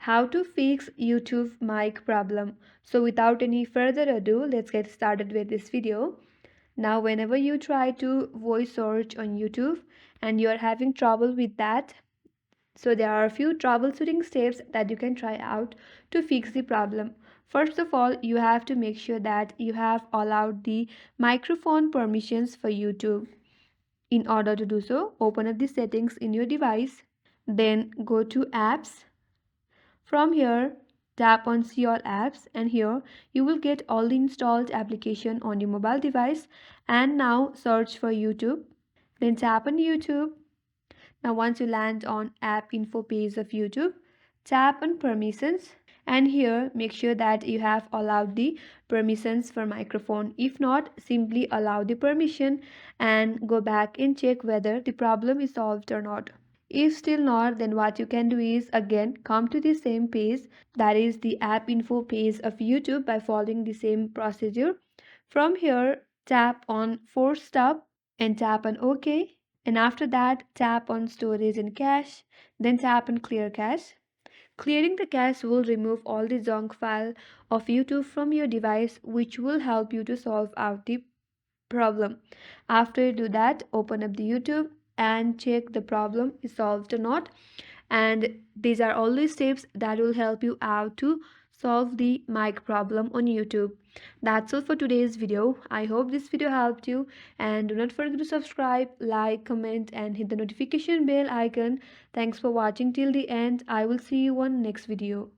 How to fix YouTube mic problem. So without any further ado, let's get started with this video. Now whenever you try to voice search on YouTube and you are having trouble with that, so there are a few troubleshooting steps that you can try out to fix the problem. First of all, you have to make sure that you have allowed the microphone permissions for YouTube. In order to do so, open up the settings in your device, then go to apps. From here, tap on see all apps, and here you will get all the installed application on your mobile device. And now search for YouTube, then tap on YouTube. Now once you land on app info page of YouTube, tap on permissions, and here make sure that you have allowed the permissions for microphone. If not, simply allow the permission and go back and check whether the problem is solved or not. If still not, then what you can do is again come to the same page, that is the app info page of YouTube, by following the same procedure. From here, tap on force stop and tap on OK. And after that, tap on storage and cache, then tap on clear cache. Clearing the cache will remove all the junk file of YouTube from your device, which will help you to solve out the problem. After you do that, open up the YouTube and check the problem is solved or not. And these are all the steps that will help you out to solve the mic problem on YouTube. That's all for today's video. I hope this video helped you, and do not forget to subscribe, like, comment and hit the notification bell icon. Thanks for watching till the end. I will see you on next video.